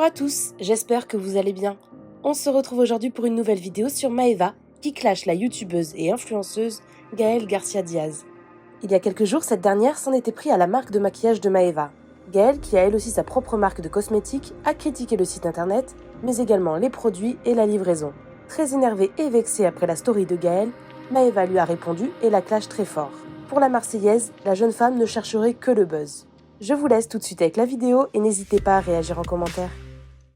Bonjour à tous, j'espère que vous allez bien. On se retrouve aujourd'hui pour une nouvelle vidéo sur Maeva qui clash la youtubeuse et influenceuse Gaëlle Garcia Diaz. Il y a quelques jours, cette dernière s'en était pris à la marque de maquillage de Maeva. Gaëlle, qui a elle aussi sa propre marque de cosmétiques, a critiqué le site internet, mais également les produits et la livraison. Très énervée et vexée après la story de Gaëlle, Maeva lui a répondu et la clash très fort. Pour la Marseillaise, la jeune femme ne chercherait que le buzz. Je vous laisse tout de suite avec la vidéo et n'hésitez pas à réagir en commentaire.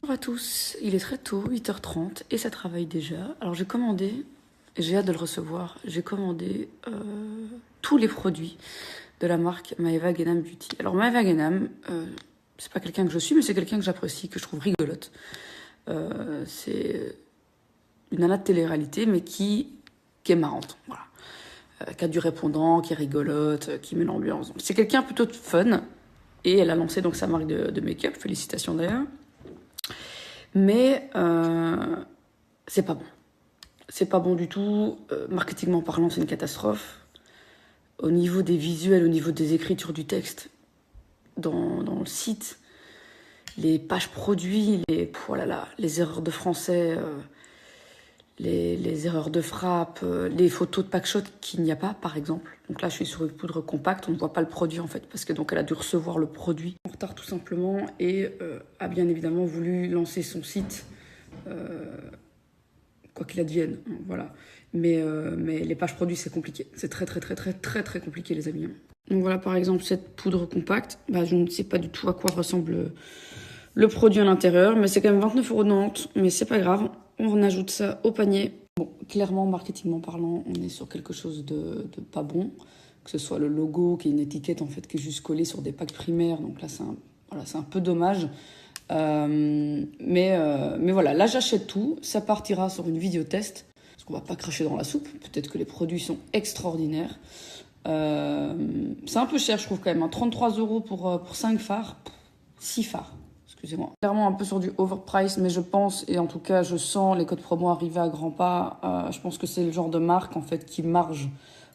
Bonjour à tous, il est très tôt, 8h30 et ça travaille déjà. Alors j'ai commandé, j'ai hâte de le recevoir, j'ai commandé tous les produits de la marque Maeva Guénam Beauty. Alors Maeva Guénam, c'est pas quelqu'un que je suis, mais c'est quelqu'un que j'apprécie, que je trouve rigolote. C'est une nana de télé-réalité, mais qui est marrante, voilà. Qui a du répondant, qui est rigolote, qui met l'ambiance. C'est quelqu'un plutôt de fun. Et elle a lancé donc sa marque de make-up, félicitations d'ailleurs. Mais c'est pas bon. C'est pas bon du tout. Marketingment parlant, c'est une catastrophe. Au niveau des visuels, au niveau des écritures du texte, dans le site, les pages produits, les erreurs de français, les erreurs de frappe, les photos de packshot qu'il n'y a pas, par exemple. Donc là, je suis sur une poudre compacte, on ne voit pas le produit en fait, parce que donc elle a dû recevoir le produit en retard tout simplement et a bien évidemment voulu lancer son site, quoi qu'il advienne, voilà. Mais les pages produits, c'est compliqué. C'est très compliqué, les amis. Donc voilà, par exemple, cette poudre compacte, je ne sais pas du tout à quoi ressemble le produit à l'intérieur, mais c'est quand même 29,90 €, mais c'est pas grave. On ajoute ça au panier. Bon, clairement, marketingment parlant, on est sur quelque chose de pas bon. Que ce soit le logo, qui est une étiquette en fait, qui est juste collée sur des packs primaires. Donc là, c'est un peu dommage. Mais voilà, là, j'achète tout. Ça partira sur une vidéo test. Parce qu'on va pas cracher dans la soupe. Peut-être que les produits sont extraordinaires. C'est un peu cher, je trouve, quand même. 33 € pour 5 fards. 6 fards. Excusez-moi. Clairement un peu sur du overprice, mais je pense, et en tout cas je sens les codes promo arriver à grands pas. Je pense que c'est le genre de marque en fait qui marge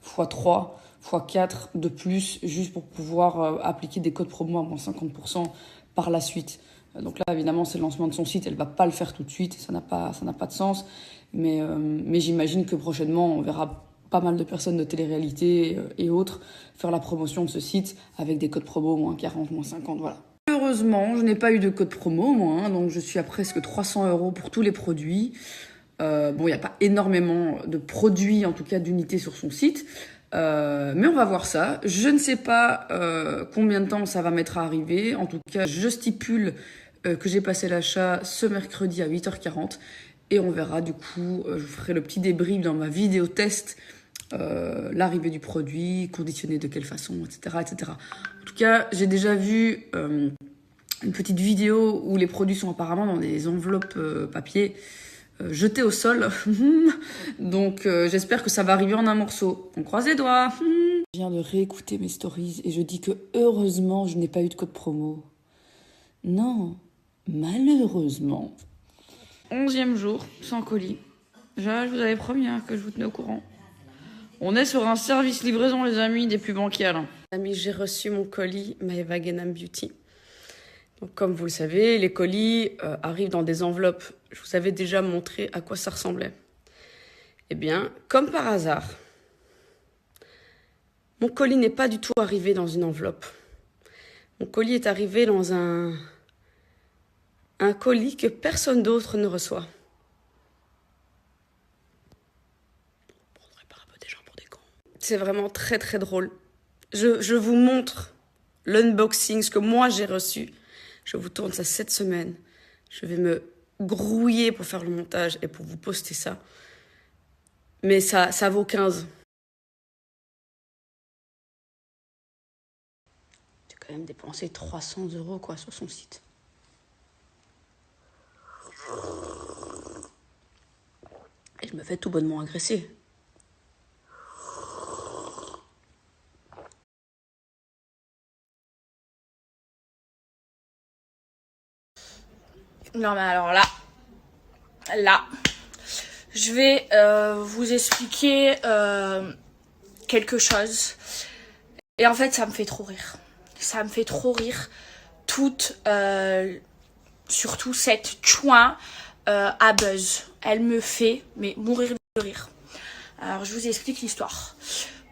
x3, x4 de plus, juste pour pouvoir appliquer des codes promo à moins 50% par la suite. Donc là évidemment c'est le lancement de son site, elle va pas le faire tout de suite, ça n'a pas de sens. Mais j'imagine que prochainement on verra pas mal de personnes de télé-réalité et autres faire la promotion de ce site avec des codes promo moins 40, moins 50, voilà. Heureusement, je n'ai pas eu de code promo, moi, donc je suis à presque 300 € pour tous les produits. Bon, il n'y a pas énormément de produits, en tout cas d'unités sur son site, mais on va voir ça. Je ne sais pas combien de temps ça va mettre à arriver. En tout cas, je stipule que j'ai passé l'achat ce mercredi à 8h40 et on verra du coup, je vous ferai le petit débrief dans ma vidéo test, l'arrivée du produit, conditionné de quelle façon, etc., etc. En tout cas, j'ai déjà vu une petite vidéo où les produits sont apparemment dans des enveloppes papier jetées au sol. Donc j'espère que ça va arriver en un morceau. On croise les doigts. Je viens de réécouter mes stories et je dis que heureusement je n'ai pas eu de code promo. Non, malheureusement. 11e jour, sans colis. Je vous avais promis que je vous tenais au courant. On est sur un service livraison, les amis, des plus banquiers. Amis, j'ai reçu mon colis Maeva Guénam Beauty. Donc, comme vous le savez, les colis arrivent dans des enveloppes. Je vous avais déjà montré à quoi ça ressemblait. Eh bien, comme par hasard, mon colis n'est pas du tout arrivé dans une enveloppe. Mon colis est arrivé dans un colis que personne d'autre ne reçoit. C'est vraiment très drôle. Je vous montre l'unboxing, ce que moi j'ai reçu. Je vous tourne ça cette semaine. Je vais me grouiller pour faire le montage et pour vous poster ça. Mais ça vaut 15. J'ai quand même dépensé 300 € quoi, sur son site. Et je me fais tout bonnement agresser. Non mais alors là, je vais vous expliquer quelque chose. Et en fait, ça me fait trop rire. Ça me fait trop rire toute surtout cette chouin à buzz. Elle me fait mais mourir de rire. Alors je vous explique l'histoire.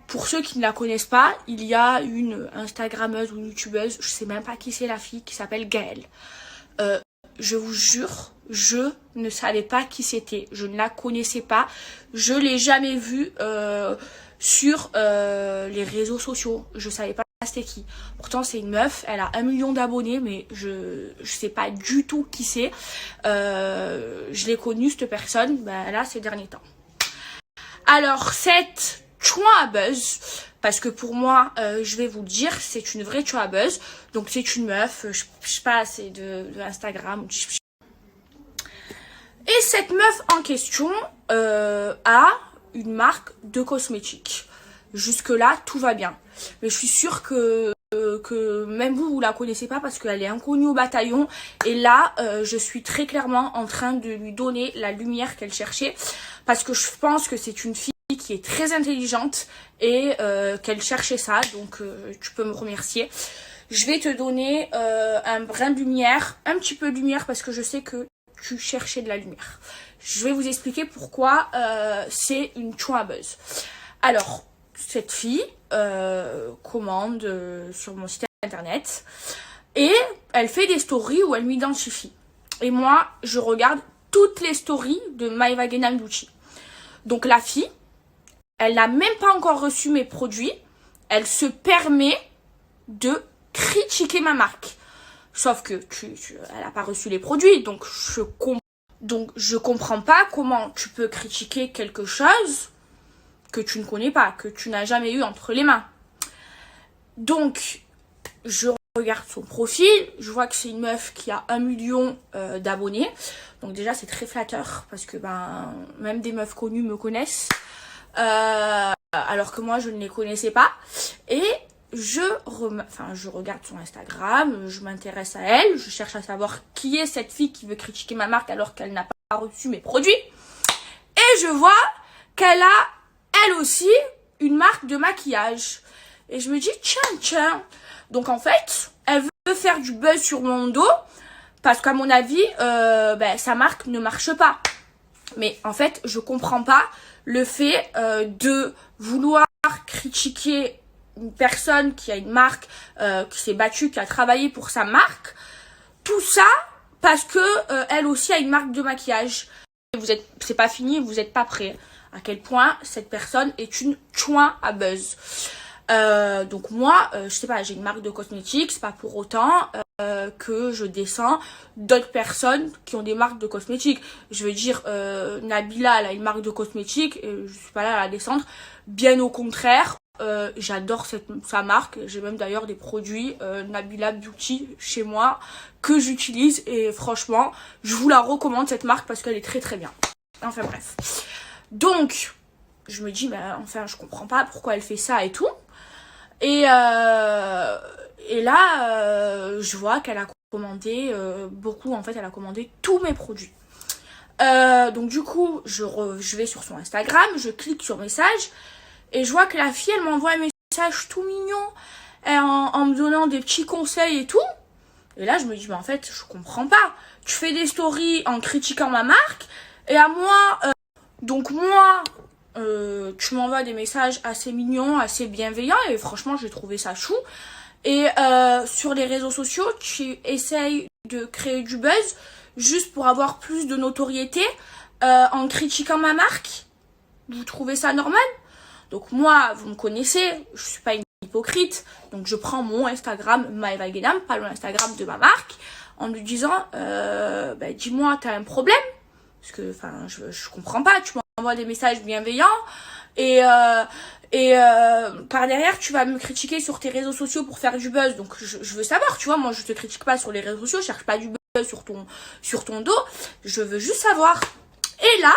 Pour ceux qui ne la connaissent pas, il y a une Instagrammeuse ou YouTubeuse, je sais même pas qui c'est la fille, qui s'appelle Gaëlle. Je vous jure, je ne savais pas qui c'était. Je ne la connaissais pas. Je l'ai jamais vue sur les réseaux sociaux. Je savais pas c'était qui. Pourtant, c'est une meuf. Elle a 1 million d'abonnés, mais je sais pas du tout qui c'est. Je l'ai connue, cette personne, là, ces derniers temps. Alors, cette chouin à buzz, parce que pour moi, je vais vous le dire, c'est une vraie chouin à buzz. Donc, c'est une meuf, je sais pas, c'est de Instagram. Et cette meuf en question a une marque de cosmétiques. Jusque-là, tout va bien. Mais je suis sûre que même vous la connaissez pas parce qu'elle est inconnue au bataillon. Et là, je suis très clairement en train de lui donner la lumière qu'elle cherchait. Parce que je pense que c'est une fille qui est très intelligente et qu'elle cherchait ça. Donc, tu peux me remercier. Je vais te donner un brin de lumière, un petit peu de lumière parce que je sais que tu cherchais de la lumière. Je vais vous expliquer pourquoi c'est une chouin à buzz. Alors, cette fille commande sur mon site internet et elle fait des stories où elle m'identifie. Et moi, je regarde toutes les stories de Maeva Genam Beauty. Donc la fille, elle n'a même pas encore reçu mes produits. Elle se permet de critiquer ma marque. Sauf que elle n'a pas reçu les produits, donc je comprends pas comment tu peux critiquer quelque chose que tu ne connais pas, que tu n'as jamais eu entre les mains. Donc, je regarde son profil, je vois que c'est une meuf qui a 1 million d'abonnés. Donc déjà, c'est très flatteur, parce que même des meufs connues me connaissent, alors que moi, je ne les connaissais pas. Et je regarde son Instagram, je m'intéresse à elle, je cherche à savoir qui est cette fille qui veut critiquer ma marque alors qu'elle n'a pas reçu mes produits. Et je vois qu'elle a elle aussi une marque de maquillage. Et je me dis, tiens. Donc en fait, elle veut faire du buzz sur mon dos parce qu'à mon avis, sa marque ne marche pas. Mais en fait, je comprends pas le fait de vouloir critiquer une personne qui a une marque, qui s'est battue, qui a travaillé pour sa marque. Tout ça parce que elle aussi a une marque de maquillage. C'est pas fini, vous êtes pas prêts. À quel point cette personne est une chouin à buzz. Donc moi, je sais pas, j'ai une marque de cosmétiques, c'est pas pour autant que je descends d'autres personnes qui ont des marques de cosmétiques. Je veux dire, Nabila, elle a une marque de cosmétiques, et je suis pas là à la descendre. Bien au contraire, j'adore sa marque. J'ai même d'ailleurs des produits Nabila Beauty chez moi que j'utilise et franchement, je vous la recommande cette marque parce qu'elle est très très bien. Enfin bref. Donc, je me dis, je comprends pas pourquoi elle fait ça et tout. Et là, je vois qu'elle a commandé beaucoup, en fait, elle a commandé tous mes produits. Donc du coup, je vais sur son Instagram, je clique sur message, et je vois que la fille, elle m'envoie un message tout mignon, en me donnant des petits conseils et tout. Et là, je me dis, en fait, je comprends pas. Tu fais des stories en critiquant ma marque, et à moi... Donc moi, tu m'envoies des messages assez mignons, assez bienveillants et franchement j'ai trouvé ça chou. Et sur les réseaux sociaux, tu essayes de créer du buzz juste pour avoir plus de notoriété en critiquant ma marque. Vous trouvez ça normal? Donc moi, vous me connaissez, je suis pas une hypocrite. Donc je prends mon Instagram, Maeva Genam, pas l'Instagram de ma marque, en lui disant, dis-moi, t'as un problème? Parce que, je comprends pas, tu m'envoies des messages bienveillants et par derrière, tu vas me critiquer sur tes réseaux sociaux pour faire du buzz. Donc, je veux savoir, tu vois, moi, je te critique pas sur les réseaux sociaux, je cherche pas du buzz sur ton dos. Je veux juste savoir. Et là,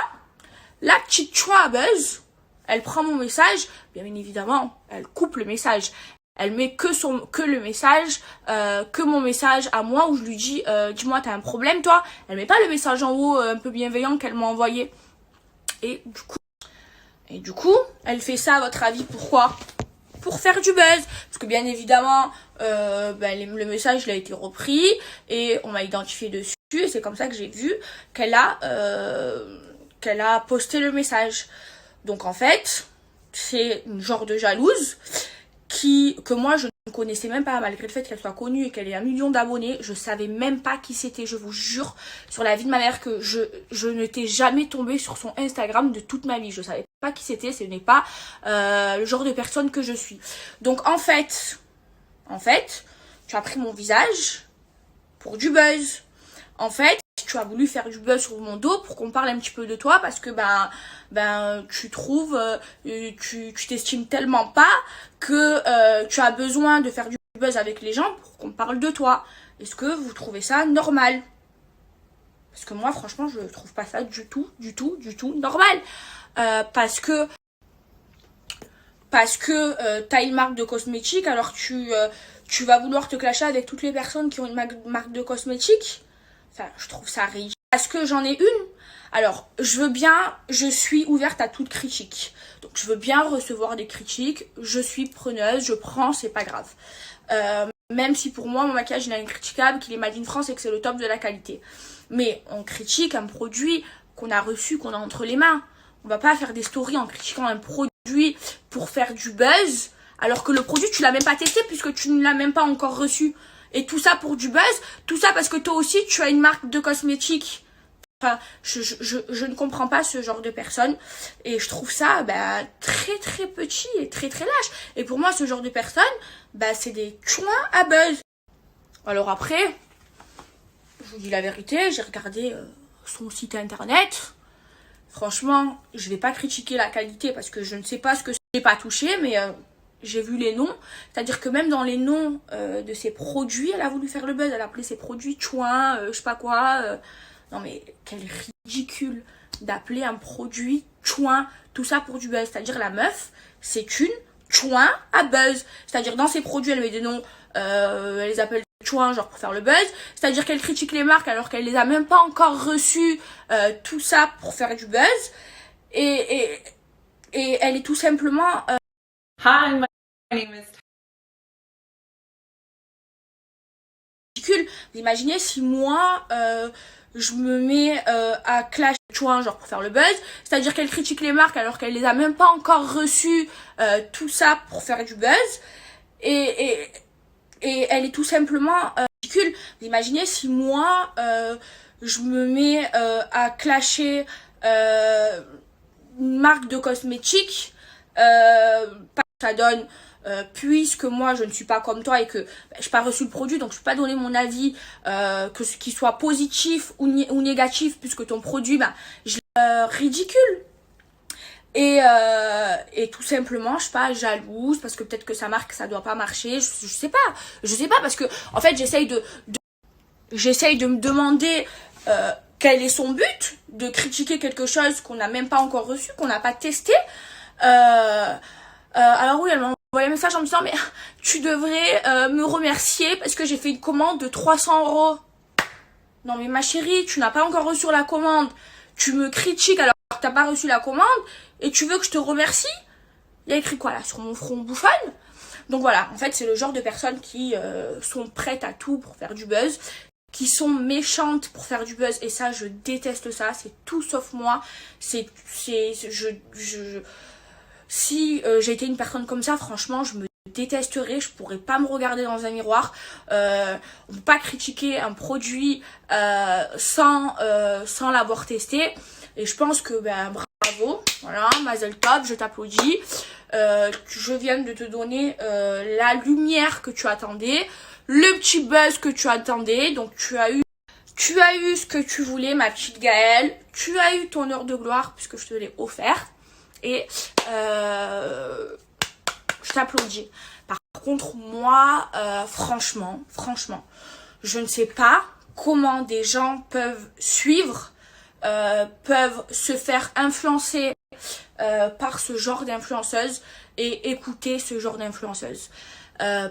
la petite chouin à buzz, elle prend mon message, bien évidemment, elle coupe le message. Elle met que le message, que mon message à moi où je lui dis dis-moi t'as un problème toi. Elle met pas le message en haut un peu bienveillant qu'elle m'a envoyé. Et du coup, elle fait ça à votre avis pourquoi? Pour faire du buzz. Parce que bien évidemment, le message il a été repris et on m'a identifié dessus. et c'est comme ça que j'ai vu qu'elle a posté le message. Donc en fait, c'est une genre de jalouse que moi je ne connaissais même pas, malgré le fait qu'elle soit connue et qu'elle ait 1 million d'abonnés. Je savais même pas qui c'était, je vous jure, sur la vie de ma mère, que je n'étais jamais tombée sur son Instagram de toute ma vie. Je savais pas qui c'était, ce n'est pas le genre de personne que je suis. Donc en fait, tu as pris mon visage pour du buzz. En fait, tu as voulu faire du buzz sur mon dos pour qu'on parle un petit peu de toi, parce que tu trouves, tu t'estimes tellement pas que tu as besoin de faire du buzz avec les gens pour qu'on parle de toi. Est-ce que vous trouvez ça normal? Parce que moi, franchement, je trouve pas ça du tout normal. Parce que t'as une marque de cosmétiques, alors tu vas vouloir te clasher avec toutes les personnes qui ont une marque de cosmétiques. Enfin, je trouve ça ridicule. Parce que j'en ai une. Alors, je suis ouverte à toute critique. Donc, je veux bien recevoir des critiques. Je suis preneuse, je prends, c'est pas grave. Même si pour moi, mon maquillage il est incriticable, qu'il est made in France et que c'est le top de la qualité. Mais on critique un produit qu'on a reçu, qu'on a entre les mains. On va pas faire des stories en critiquant un produit pour faire du buzz, alors que le produit, tu l'as même pas testé puisque tu ne l'as même pas encore reçu. Et tout ça pour du buzz, tout ça parce que toi aussi, tu as une marque de cosmétiques. Enfin, je ne comprends pas ce genre de personnes. Et je trouve ça très très petit et très très lâche. Et pour moi, ce genre de personnes, c'est des chouins à buzz. Alors après, je vous dis la vérité, j'ai regardé son site internet. Franchement, je vais pas critiquer la qualité parce que je ne sais pas ce que j'ai pas touché, mais j'ai vu les noms. C'est-à-dire que même dans les noms de ses produits, elle a voulu faire le buzz. Elle a appelé ses produits chouin, je sais pas quoi. Non mais quel ridicule d'appeler un produit chouin, tout ça pour du buzz. C'est-à-dire la meuf, c'est une chouin à buzz. C'est-à-dire dans ses produits, elle met des noms, elle les appelle chouin, genre pour faire le buzz. C'est-à-dire qu'elle critique les marques alors qu'elle les a même pas encore reçues, tout ça pour faire du buzz. Et elle est tout simplement... Hi, my name is ridicule. Vous imaginez si moi, je me mets à clash chouin, genre pour faire le buzz. C'est-à-dire qu'elle critique les marques alors qu'elle les a même pas encore reçues, tout ça pour faire du buzz. Et elle est tout simplement ridicule. Vous imaginez si moi, je me mets à clasher une marque de cosmétiques, ça donne, puisque moi je ne suis pas comme toi et que je n'ai pas reçu le produit, donc je ne peux pas donner mon avis, que ce qui soit positif ou négatif, puisque ton produit, je l'ai ridicule. Et tout simplement, je sais pas, jalouse, parce que peut-être que sa marque, ça doit pas marcher, je sais pas, parce que, en fait, j'essaye de me demander, quel est son but, de critiquer quelque chose qu'on n'a même pas encore reçu, qu'on n'a pas testé. Alors oui, elle m'a envoyé un message en me disant, mais tu devrais me remercier parce que j'ai fait une commande de 300 €. Non mais ma chérie, tu n'as pas encore reçu la commande, tu me critiques alors que t'as pas reçu la commande et tu veux que je te remercie? Il y a écrit quoi là sur mon front, bouffonne? Donc voilà, en fait c'est le genre de personnes qui sont prêtes à tout pour faire du buzz, qui sont méchantes pour faire du buzz, et ça je déteste ça, c'est tout sauf moi. Si j'étais une personne comme ça, franchement je me détesterais, je pourrais pas me regarder dans un miroir. On peut pas critiquer un produit sans l'avoir testé, et je pense que bravo, voilà, mazel tov, je t'applaudis. Je viens de te donner la lumière que tu attendais, le petit buzz que tu attendais. Donc tu as eu ce que tu voulais, ma petite Gaëlle. Tu as eu ton heure de gloire puisque je te l'ai offert. Et je t'applaudis. Par contre, moi, franchement, je ne sais pas comment des gens peuvent suivre, peuvent se faire influencer par ce genre d'influenceuse et écouter ce genre d'influenceuse.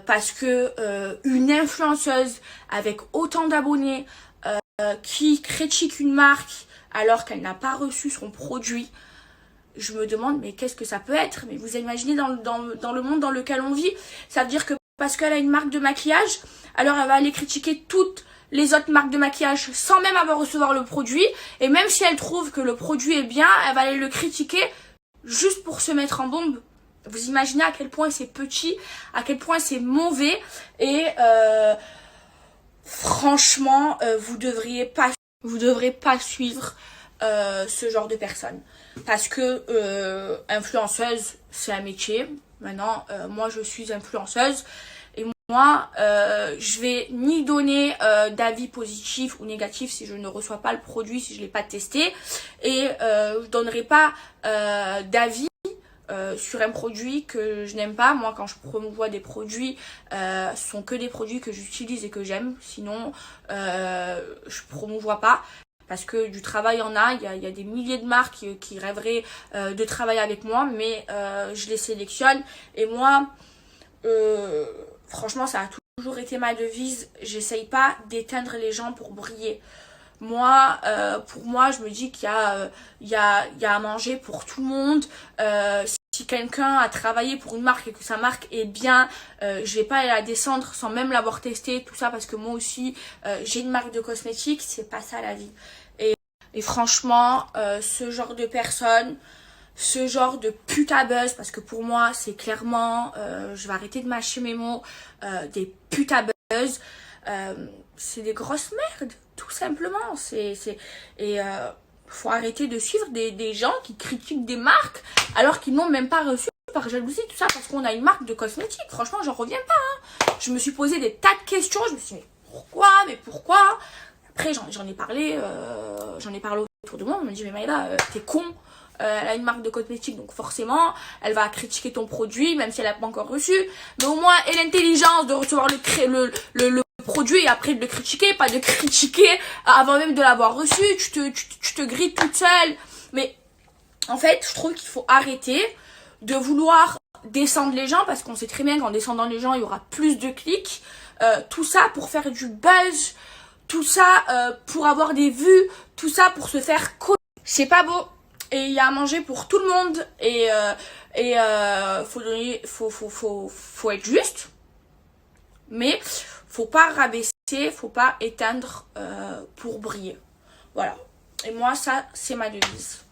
Parce que une influenceuse avec autant d'abonnés qui critique une marque alors qu'elle n'a pas reçu son produit, je me demande mais qu'est-ce que ça peut être? Mais vous imaginez dans le monde dans lequel on vit, ça veut dire que parce qu'elle a une marque de maquillage, alors elle va aller critiquer toutes les autres marques de maquillage sans même avoir recevoir le produit. Et même si elle trouve que le produit est bien, elle va aller le critiquer juste pour se mettre en bombe. Vous imaginez à quel point c'est petit, à quel point c'est mauvais. Et franchement, vous devrez pas suivre ce genre de personnes. Parce que influenceuse, c'est un métier. Maintenant, moi, je suis influenceuse. Et moi, je vais ni donner d'avis positif ou négatif si je ne reçois pas le produit, si je ne l'ai pas testé. Et je donnerai pas d'avis sur un produit que je n'aime pas. Moi, quand je promouvois des produits, ce sont que des produits que j'utilise et que j'aime. Sinon, je promouvois pas. Parce que du travail, il y a des milliers de marques qui rêveraient de travailler avec moi, mais je les sélectionne. Et moi, franchement, ça a toujours été ma devise. J'essaye pas d'éteindre les gens pour briller. Moi, pour moi, je me dis qu'il y a à manger pour tout le monde. Si quelqu'un a travaillé pour une marque et que sa marque est bien, je vais pas aller la descendre sans même l'avoir testée, tout ça, parce que moi aussi, j'ai une marque de cosmétiques, c'est pas ça la vie. Et franchement, ce genre de personnes, ce genre de putabuzz, parce que pour moi, c'est clairement, je vais arrêter de mâcher mes mots, des putabuzz, c'est des grosses merdes, tout simplement. Faut arrêter de suivre des gens qui critiquent des marques alors qu'ils n'ont même pas reçu par jalousie, tout ça, parce qu'on a une marque de cosmétiques. Franchement, j'en reviens pas. Hein. Je me suis posé des tas de questions. Je me suis dit, mais pourquoi? Après, j'en ai parlé autour de moi. On me dit, mais Maïva, t'es con. Elle a une marque de cosmétiques, donc forcément, elle va critiquer ton produit, même si elle n'a pas encore reçu. Mais au moins, elle a l'intelligence de recevoir le produit et après de le critiquer, pas de critiquer avant même de l'avoir reçu. Tu te grilles toute seule. Mais en fait, je trouve qu'il faut arrêter de vouloir descendre les gens, parce qu'on sait très bien qu'en descendant les gens, il y aura plus de clics. Tout ça pour faire du buzz, tout ça pour avoir des vues, tout ça pour se faire connaître. C'est pas beau. Et il y a à manger pour tout le monde. Et faut être juste. Mais faut pas rabaisser, faut pas éteindre pour briller. Voilà. Et moi, ça, c'est ma devise.